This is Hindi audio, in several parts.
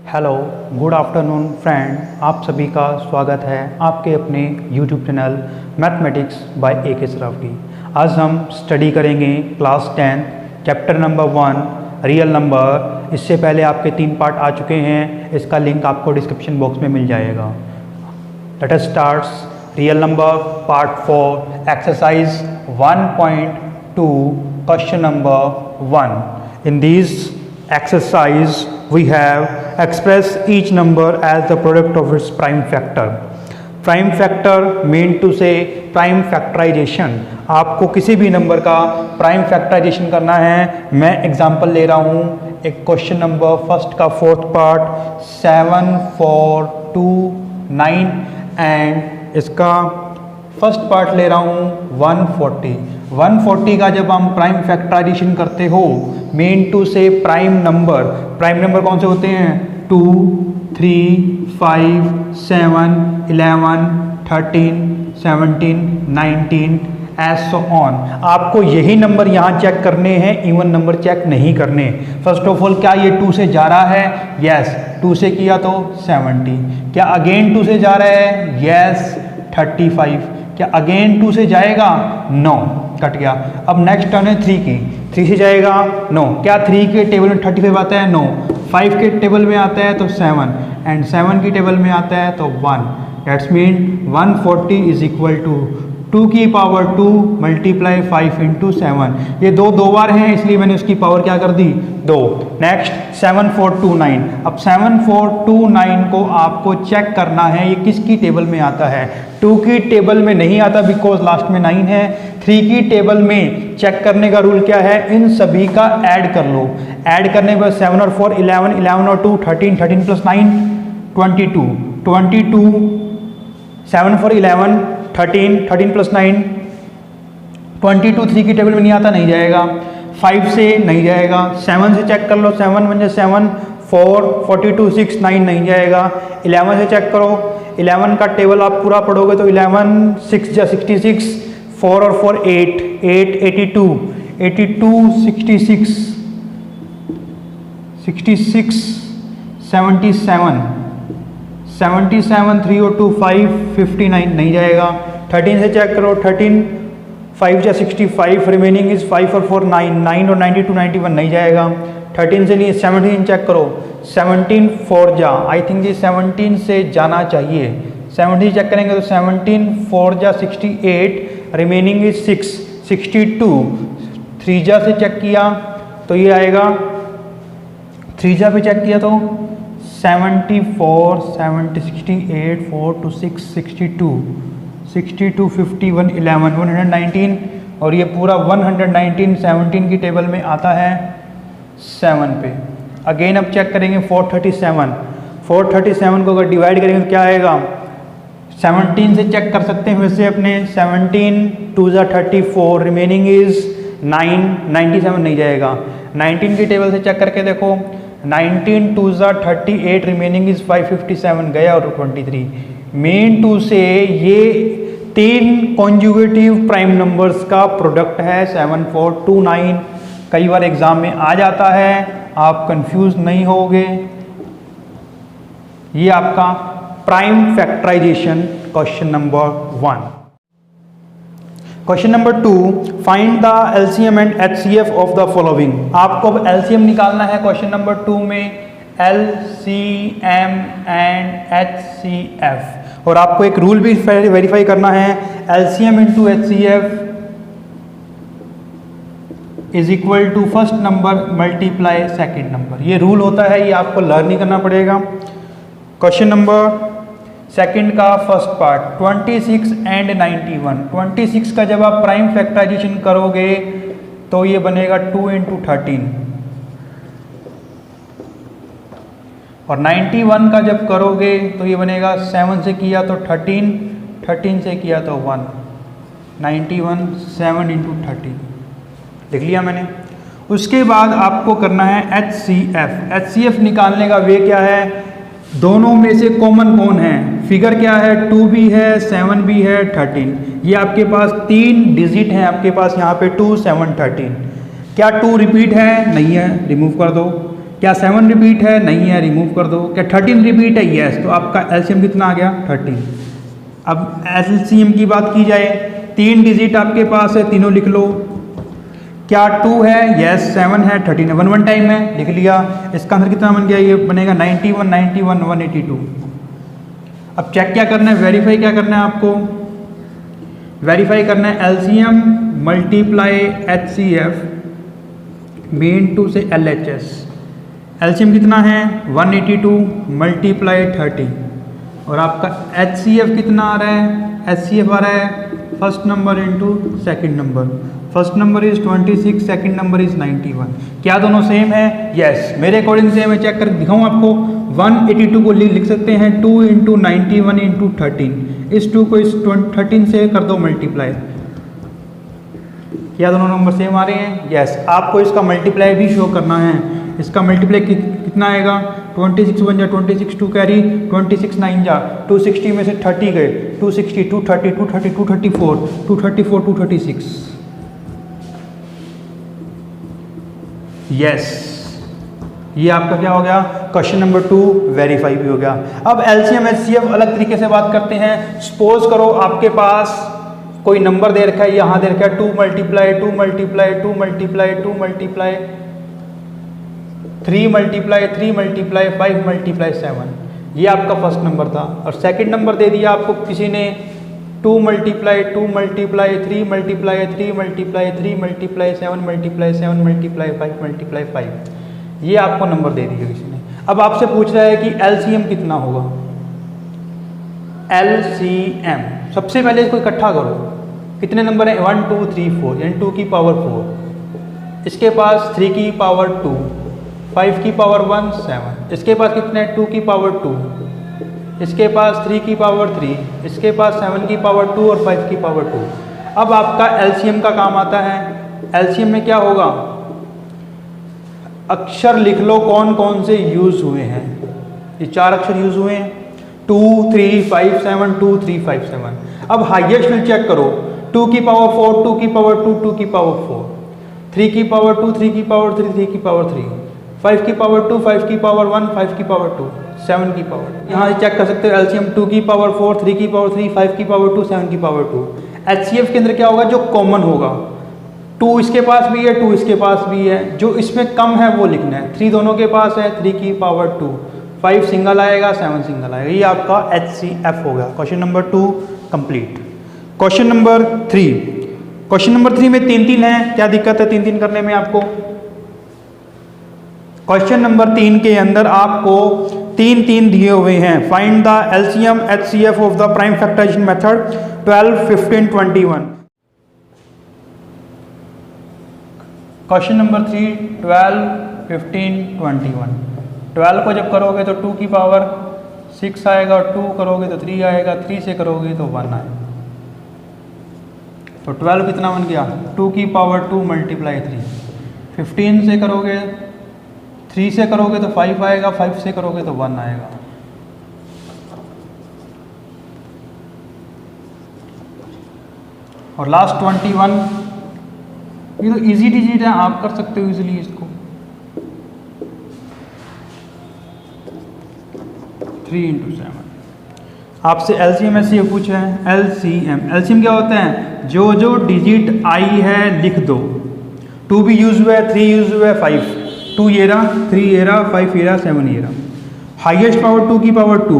हेलो गुड आफ्टरनून फ्रेंड, आप सभी का स्वागत है आपके अपने YouTube channel mathematics by A K. Sarawgi. आज हम स्टडी करेंगे class 10 chapter number 1 real number. इससे पहले आपके 3 पार्ट आ चुके हैं, इसका लिंक आपको डिस्क्रिप्शन बॉक्स में मिल जाएगा। Let us start real number part 4 exercise 1.2 question number 1। In this exercise we have express each number as the product of its prime factor. Prime factor mean to say prime factorization। आपको किसी भी नंबर का प्राइम फैक्टराइजेशन करना है। मैं एग्जांपल ले रहा हूँ एक क्वेश्चन नंबर फर्स्ट का फोर्थ पार्ट 7, 4, 2, 9 एंड इसका फर्स्ट पार्ट ले रहा हूँ 140 का जब हम प्राइम फैक्टराइजेशन करते हो मेन टू से प्राइम नंबर कौन से होते हैं 2, 3, 5, 7, 11, 13, 17, 19 एज सो ऑन। आपको यही नंबर यहाँ चेक करने हैं, इवन नंबर चेक नहीं करने। फर्स्ट ऑफ ऑल क्या ये 2 से जा रहा है? यस, 2 से किया तो 70। क्या अगेन 2 से जा रहा है? यस, 35। क्या अगेन 2 से जाएगा? नो, कट गया। अब नेक्स्ट टर्न है 3 की। 3 से जाएगा? नो। क्या 3 के टेबल में 35 आता है? नो। 5 के टेबल में आता है तो 7 एंड 7 की टेबल में आता है तो 1। That's mean 140 is equal to 2 की पावर 2 मल्टीप्लाई 5 इंटू 7। ये दो बार हैं इसलिए मैंने उसकी पावर क्या कर दी? 2। नेक्स्ट 7429। अब 7429 को आपको चेक करना है ये किसकी टेबल में आता है। 2 की टेबल में नहीं आता बिकॉज लास्ट में 9 है। 3 की टेबल में चेक करने का रूल क्या है? इन सभी का ऐड कर लो। ऐड करने पर 7 और 4 11, 11 और 2 13, 13 प्लस 9 22, 7 4 11, 13, 13 प्लस 9 22। 3 की टेबल में नहीं आता, नहीं जाएगा। 5 से नहीं जाएगा। 7 से चेक कर लो, 7 1 7 4 42 6 9 नहीं जाएगा। 11 से चेक करो, 11 का टेबल आप पूरा पढ़ोगे तो 11 6 जा 66, 4 और 4 8 8 82 66 77 3 और 2 5 59 नहीं जाएगा। 13 से चेक करो, 13 5 जा 65, रिमेनिंग इज 5 और 4 9 9 और 92 91 नहीं जाएगा। 13 से नहीं, 17 चेक करो, 17 4 जा, आई थिंक ये 17 से जाना चाहिए। 17 चेक करेंगे तो 17 4 जा 68, रिमेनिंग इज 6 62। 3 जा से चेक किया तो ये आएगा, 3 जा पे चेक किया तो 74 70 68 4 to 6 62 62 51 11 119 और ये पूरा 119 17 की टेबल में आता है 7 पे। अगेन अब चेक करेंगे 437 को अगर डिवाइड करेंगे तो क्या आएगा? 17 से चेक कर सकते हैं वैसे अपने 17 2 जा 34, रिमेनिंग इज 9 97 नहीं जाएगा। 19 की टेबल से चेक करके देखो, 19 2 जा 38, रिमेनिंग इज 557 गया और 23। मेन टू से ये 3 कॉन्जुगेटिव प्राइम नंबर्स का प्रोडक्ट है 7429। कई बार एग्जाम में आ जाता है, आप कंफ्यूज नहीं होगे। ये आपका prime factorization question number 1। Question number 2, find the LCM and HCF of the following. आपको अब एलसीएम निकालना है क्वेश्चन नंबर 2 में, एलसीएम एंड एचसीएफ। और आपको एक रूल भी वेरीफाई करना है, LCM into HCF is equal to first number multiply second number. ये रूल होता है, ये आपको लर्न ही करना पड़ेगा। क्वेश्चन नंबर सेकंड का फर्स्ट पार्ट 26 एंड 91। 26 का जब आप प्राइम फैक्टराइजेशन करोगे तो ये बनेगा 2 इंटू 13 और 91 का जब करोगे तो ये बनेगा 7 से किया तो 13, 13 से किया तो 1, 91 7 इंटू 13 लिख लिया मैंने। उसके बाद आपको करना है एचसीएफ। एचसीएफ निकालने का वे क्या है? दोनों में से कॉमन कौन है? फिगर क्या है? 2 भी है 7 भी है 13। ये आपके पास 3 डिजिट हैं, आपके पास यहाँ पे 2 7 13। क्या 2 रिपीट है? नहीं है, रिमूव कर दो। क्या 7 रिपीट है? नहीं है, रिमूव कर दो। क्या 13 रिपीट है? यस। तो आपका एलसीएम कितना आ गया? 13। अब एलसीएम की बात की जाए, 3 डिजिट आपके पास है, तीनों लिख लो। क्या 2 है? यस। 7 है, 13 है, 1 टाइम है, लिख लिया। इसका आंसर कितना बन गया? ये बनेगा 91, 91, 182। अब चेक क्या करना है? वेरीफाई क्या करना है आपको? वेरीफाई करना है LCM multiply HCF mean to say LHS. LCM कितना है? 182 मल्टीप्लाई 30 और आपका एचसीएफ कितना आ रहा है? एचसीएफ आ रहा है first number into second number. First number is 26, second number is 91। क्या दोनों सेम है? यस। मेरे अकॉर्डिंग सेम है, चेक कर दिखाऊँ आपको। 182 को लिख सकते हैं 2 इंटू 91 इंटू 13। इस 2 को इस 13 से कर दो मल्टीप्लाई। क्या दोनों नंबर सेम आ रहे हैं? यस। आपको इसका मल्टीप्लाई भी शो करना है। इसका मल्टीप्लाई कितना आएगा? 26 बन जा, 26 2 कैरी, 26 9 जा, 260 में से 30 गए, 260, 230, 230, 234, 234, 236। यस, ये आपका क्या हो गया? क्वेश्चन नंबर 2 वेरीफाई भी हो गया। अब एलसीएम एचसीएफ अलग तरीके से बात करते हैं। सपोज करो आपके पास कोई नंबर दे रखा है, यहाँ दे रखा है 2 multiply 2 multiply 2 multiply 2 multiply 3 multiply 3 multiply 5 multiply 7। ये आपका फर्स्ट नंबर था। और सेकंड नंबर दे दिया आपको किसी ने 2 multiply 2 multiply 3 multiply 3 multiply 3 multiply 7 multiply 7 multiply 5 multiply 5। ये आपको नंबर दे दिया किसी ने। अब आपसे पूछ रहा है कि एलसीएम कितना होगा? एलसीएम सबसे पहले इसको इकट्ठा करो। कितने नंबर है? 1 2 3 4 यानी 2 की पावर 4। इसके पास 3 की पावर 2, 5 की पावर 1 7। इसके पास कितने? 2 की पावर 2। इसके पास 3 की पावर 3। इसके पास 7 की पावर 2 और 5 की पावर 2। अब आपका एलसीएम का काम आता है। एलसीएम में क्या होगा? अक्षर लिख लो कौन कौन से यूज हुए हैं। ये 4 अक्षर यूज हुए हैं, 2 3 5 7 2 3 5 7। अब हाईएस्ट विल चेक करो। 2 की पावर 4, 2 की पावर 2, 2 की पावर 4, 3 की पावर 2, 3 की पावर 3, 3 की पावर 3, 5 की पावर 2, 5 की पावर 1, 5 की पावर 2, 7 की पावर। यहाँ से चेक कर सकते हो एलसीएम 2 की पावर 4, 3 की पावर 3, 5 की पावर 2, 7 की पावर 2। एचसीएफ के अंदर क्या होगा? जो कॉमन होगा। 2 इसके पास भी है, 2 इसके पास भी है, जो इसमें कम है वो लिखना है। 3 दोनों के पास है, 3 की पावर 2, 5 सिंगल आएगा, 7 सिंगल आएगा। ये आपका एचसीएफ हो गया। Question number 2 complete. Question number 3। Question number 3 में 3 3 है। क्या दिक्कत है 3 3 करने में आपको? क्वेश्चन नंबर 3 के अंदर आपको 3 3 दिए हुए हैं। Find the LCM HCF of the prime factorization method 12 15 21। Question number 3 12 15 21। 12 को जब करोगे तो 2 की पावर 6 आएगा और 2 करोगे तो 3 आएगा, 3 से करोगे तो 1 आएगा। तो 12 कितना बन गया? 2 की पावर 2 मल्टीप्लाई 3। 15 से करोगे, 3 से करोगे तो 5 आएगा, 5 से करोगे तो 1 आएगा। और लास्ट 21। ये तो इजी डिजिट है, आप कर सकते हो इजीली इसको। 3 × 7। आपसे एलसीएम ऐसे पूछा है। एलसीएम क्या होता है? जो जो डिजिट आई है लिख दो। 2 भी यूज हुआ है, 3 यूज हुआ है, 5, 2 ये रहा, 3 ये रहा, 5 ये रहा, 7 ये रहा। हाईएस्ट पावर 2 की पावर 2,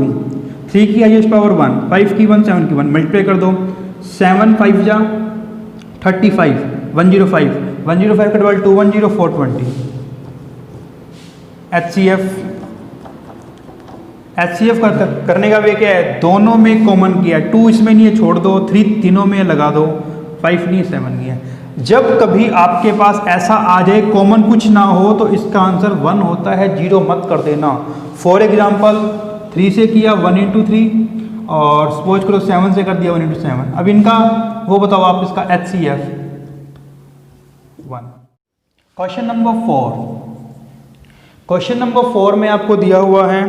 3 की हाईएस्ट पावर 1, 5 की 1, 7 की 1। मल्टीप्लाई कर दो। 7 5 जा 35, 105, 105 का डबल 2 10 420। एचसीएफ करने का वे क्या है? दोनों में कॉमन किया है। 2 इसमें नहीं है, छोड़ दो। 3 तीनों में लगा दो। 5 नहीं है, 7 नहीं है। जब कभी आपके पास ऐसा आ जाए कॉमन कुछ ना हो तो इसका आंसर 1 होता है, 0 मत कर देना। फॉर एग्जाम्पल 3 से किया 1 × 3 और सपोज करो 7 से कर दिया 1 × 7। अब इनका वो बताओ आप, इसका HCF 1। Question number 4। Question number 4 में आपको दिया हुआ है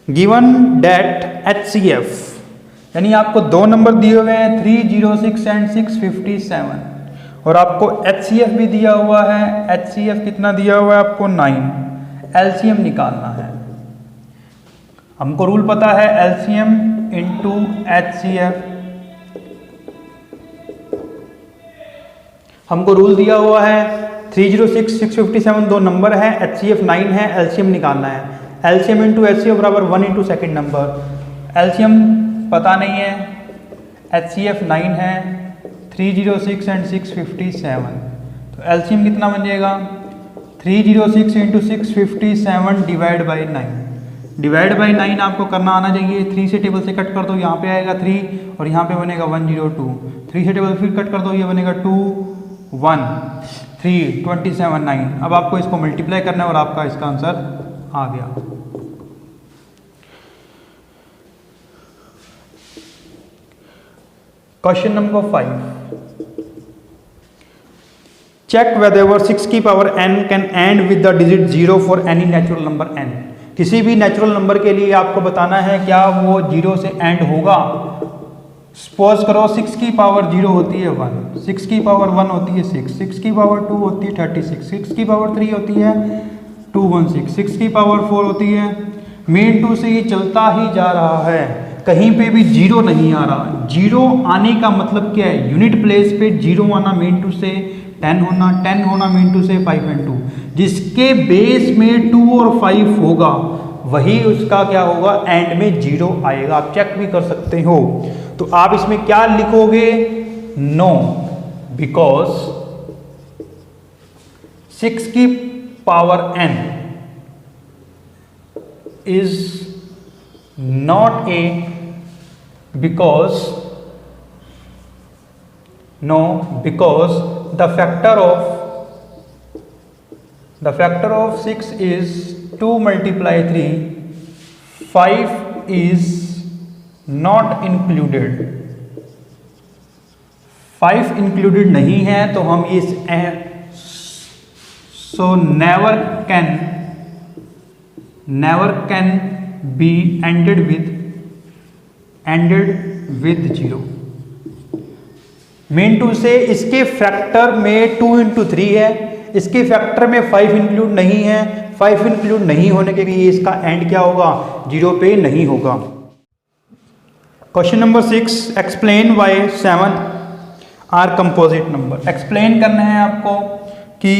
गिवन डेट HCF, यानी आपको 2 नंबर दिए हुए हैं 306 एंड 657 और आपको HCF भी दिया हुआ है। HCF कितना दिया हुआ है आपको? 9। एलसीएम निकालना है। हमको रूल पता है एलसीएम इंटू एचसीएफ, हमको रूल दिया हुआ है 306, 657 दो नंबर है, एचसीएफ 9 है, एलसीएम निकालना है। एलसीएम इंटू एचसीएफ बराबर 1 इंटू सेकेंड नंबर। एलसीएम पता नहीं है, एचसीएफ 9 है, 306 एंड 657, तो एलसीएम कितना बन जाएगा 306 into 657 divide by 9। Divide by 9 आपको करना आना चाहिए। 3 से टेबल से कट कर दो, यहाँ पे आएगा 3 और यहाँ पे बनेगा 102। 3 से टेबल फिर कट कर दो, ये बनेगा 2 1 3 27 9। अब आपको इसको मल्टीप्लाई करना है और आपका इसका आंसर आ गया। क्वेश्चन नंबर 5, चेक वेदर 6 की power n can and with the digit 0 for any natural number n। किसी भी नेचुरल नंबर के लिए आपको बताना है क्या वो 0 से एंड होगा। सपोज करो 6 की पावर 0 होती है 1, 6 की पावर 1 होती है 6, 6 की पावर 2 होती है 36, 6 की पावर 3 होती है 216, 6 की पावर 4 होती है। मेन टू से ये चलता ही जा रहा है, कहीं पे भी 0 नहीं आ रहा। 0 आने का मतलब क्या है, यूनिट प्लेस पे 0 आना, मेन टू से 10 होना, 10 होना मेन टू से 5 एंड 2। जिसके बेस में 2 और 5 होगा वही उसका क्या होगा, एंड में 0 आएगा। आप चेक भी कर सकते हो। तो आप इसमें क्या लिखोगे, नो, बिकॉज 6 की power n is not a, because no, because the factor of 6 is 2 multiply 3, 5 is not included, 5 included नहीं है, तो हम इस so never can be ended with 0। Mean to से इसके फैक्टर में 2 इंटू 3 है, इसके फैक्टर में 5 इंक्लूड नहीं है, 5 इंक्लूड नहीं होने के लिए इसका एंड क्या होगा, 0 पे नहीं होगा। Question number 6, explain why 7 are composite number. Explain करना है आपको कि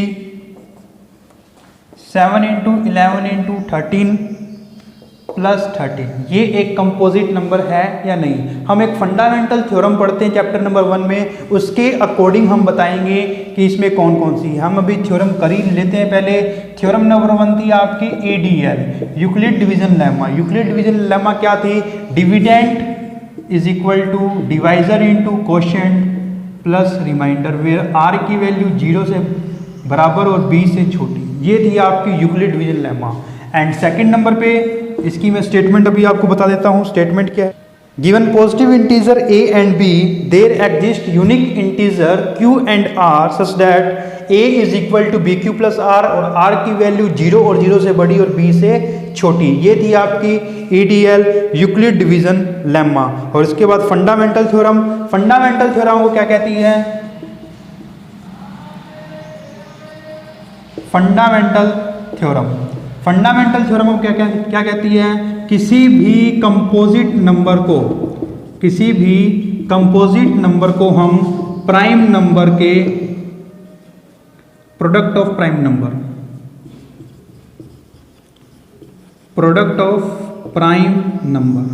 7 इंटू 11 इंटू 13 प्लस 13 ये एक कंपोजिट नंबर है या नहीं। हम एक फंडामेंटल थ्योरम पढ़ते हैं चैप्टर नंबर 1 में, उसके अकॉर्डिंग हम बताएंगे कि इसमें कौन कौन सी है। हम अभी थ्योरम कर ही लेते हैं। पहले थ्योरम नंबर 1 थी आपकी ADL, Euclid division lemma. Euclid division lemma क्या थी, dividend is equal to divisor into quotient plus remainder, where r की वैल्यू 0 से बराबर और b से छोटी। ये थी आपकी Euclid division lemma. And second number पे इसकी मैं स्टेटमेंट अभी आपको बता देता हूँ। स्टेटमेंट क्या है, given positive integer a and b there exist unique integer q and r such that a is equal to b q plus r और r की वैल्यू 0 और 0 से बड़ी और b से छोटी। ये थी आपकी ADL यूक्लिड डिवीजन लेमा। और इसके बाद फंडामेंटल थ्योरम। फंडामेंटल थ्योरम को क्या कहती है, फंडामेंटल थ्योरम। फंडामेंटल थ्योरम को क्या कहती है, किसी भी कंपोजिट नंबर को हम प्राइम नंबर के प्रोडक्ट ऑफ प्राइम नंबर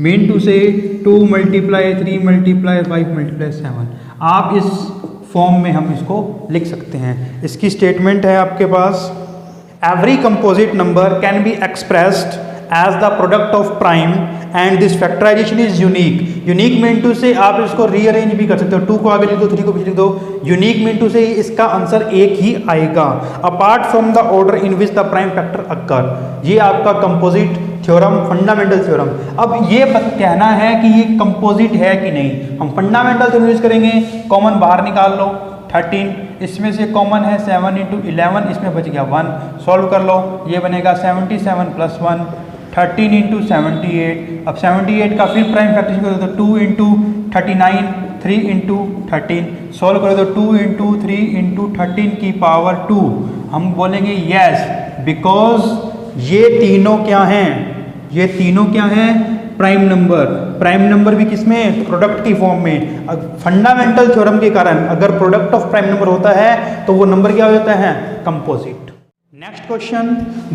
मेन टू से 2 मल्टीप्लाई 3 मल्टीप्लाई 5 मल्टीप्लाई 7, आप इस फॉर्म में हम इसको लिख सकते हैं। इसकी स्टेटमेंट है आपके पास, every composite number can be expressed as the product of prime and this factorization is unique। Unique mean to say आप इसको रीअरेंज भी कर सकते हो, 2 को आगे लिख दो, 3 को पीछे लिख दो। यूनिक मीन टू से इसका आंसर एक ही आएगा, apart from the order in which the prime factor occur. ये आपका कंपोजिट थ्योरम, फंडामेंटल थ्योरम। अब ये कहना है कि ये कंपोजिट है कि नहीं। हम फंडामेंटल थ्योरम यूज करेंगे, कॉमन बाहर निकाल लो 13, इसमें से कॉमन है 7 इंटू 11, इसमें बच गया 1, सॉल्व कर लो, ये बनेगा 77 प्लस 1 13 इंटू 78। अब 78 का फिर प्राइम फैक्टराइजेशन करो तो 2 इंटू 39, 3 इंटू 13, सॉल्व करो तो 2 इंटू 3 इंटू 13 की पावर 2। हम बोलेंगे यस बिकॉज ये तीनों क्या हैं, ये तीनों क्या हैं, प्राइम नंबर। प्राइम नंबर भी किसमें, प्रोडक्ट की फॉर्म में। फंडामेंटल थ्योरम के कारण अगर प्रोडक्ट ऑफ प्राइम नंबर होता है तो वो नंबर क्या हो जाता है, composite. Next question,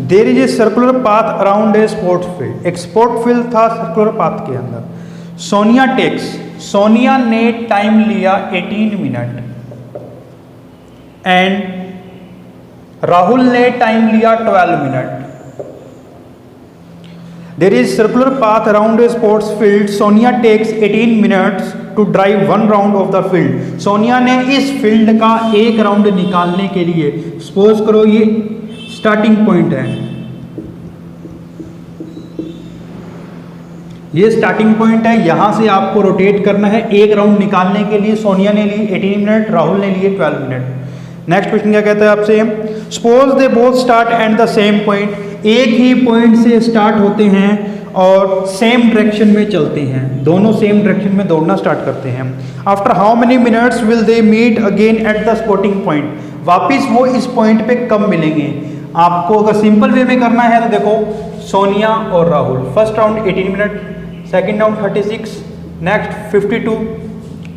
there is a circular path around a sports field. एक स्पोर्ट फील्ड था सर्कुलर पाथ के अंदर। सोनिया टेक्स, सोनिया ने टाइम लिया 18 मिनट एंड राहुल ने टाइम लिया 12 minute. There is circular path around a sports field. Sonia takes 18 minutes to drive one round of the field. Sonia ने इस फील्ड का एक राउंड निकालने के लिए, सपोज करो ये स्टार्टिंग पॉइंट है, ये स्टार्टिंग पॉइंट है, यहां से आपको रोटेट करना है। एक राउंड निकालने के लिए सोनिया ने लिए 18 मिनट, राहुल ने लिए 12 मिनट। नेक्स्ट क्वेश्चन क्या कहता है आपसे, suppose they both start at the same point. एक ही पॉइंट से स्टार्ट होते हैं और सेम डायरेक्शन में चलते हैं, दोनों सेम डायरेक्शन में दौड़ना स्टार्ट करते हैं। After how many minutes will they meet again at the starting point. वापिस वो इस पॉइंट पे कब मिलेंगे। आपको अगर सिंपल वे में करना है तो देखो, सोनिया और Rahul, first round 18 minute, second round 36, next 52,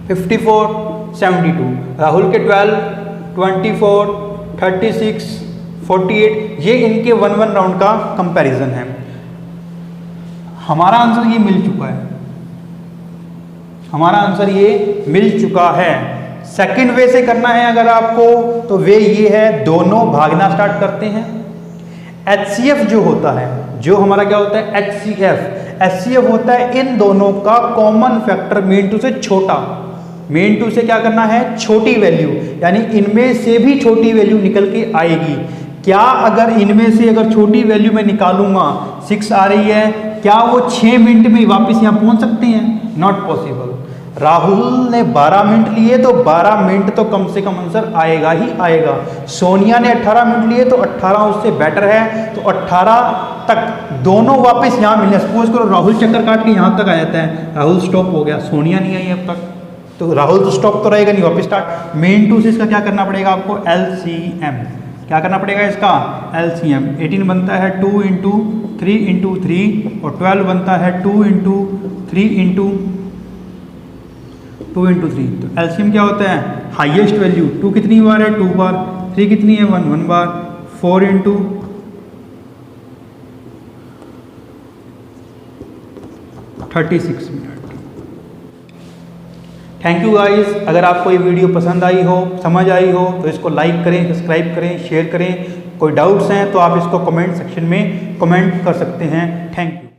54, 72, Rahul के 12, 24, 36, 48, ये इनके 1-1 राउंड का कंपैरिजन है। हमारा आंसर ये मिल चुका है, हमारा आंसर ये मिल चुका है। सेकंड वे से करना है अगर आपको, तो वे ये है, दोनों भागना स्टार्ट करते हैं। HCF जो होता है, जो हमारा क्या होता है, HCF होता है इन दोनों का कॉमन फैक्टर, मीन टू से छोटा। मीन टू से क्या करना है, छोटी वैल्यू, यानी इनमें से भी छोटी वैल्यू निकल के आएगी। क्या अगर इनमें से अगर छोटी वैल्यू मैं निकालूंगा, 6 आ रही है, क्या वो 6 मिनट में वापस यहाँ पहुंच सकते हैं, नॉट पॉसिबल। राहुल ने 12 मिनट लिए तो 12 मिनट तो कम से कम आंसर आएगा ही आएगा। सोनिया ने 18 मिनट लिए तो 18 उससे बेटर है, तो 18 तक दोनों वापस यहाँ मिलने। सपोज करो राहुल चक्कर काट के यहाँ तक आ जाता है, राहुल स्टॉप हो गया, सोनिया नहीं आई अब तक, तो राहुल तो स्टॉप तो रहेगा नहीं, वापस स्टार्ट। मेन टू से इसका क्या करना पड़ेगा आपको, LCM। क्या करना पड़ेगा इसका, LCM। 18 बनता है 2 इंटू 3 इंटू 3 और 12 बनता है 2 इंटू 3 इंटू 2 इंटू 3। तो LCM क्या होता है, हाईएस्ट वैल्यू। 2 कितनी बार है, 2 बार। 3 कितनी है, 1 बार। 4 into 36 minute. Thank you guys. अगर आपको ये वीडियो पसंद आई हो, समझ आई हो, तो इसको लाइक करें, सब्सक्राइब करें, शेयर करें। कोई डाउट्स हैं तो आप इसको कमेंट सेक्शन में कमेंट कर सकते हैं। Thank you.